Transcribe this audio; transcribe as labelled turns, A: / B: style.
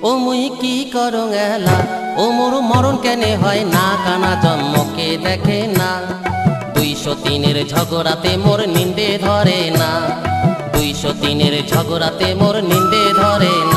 A: ও মুই কি করং এলা, ও মোর মরণ কেনে হয় না, কানা জন্মকে দেখে না। 203-এর ঝগড়াতে মোর নিন্দে ধরে না, 203-এর ঝগড়াতে মোর নিন্দে ধরে না।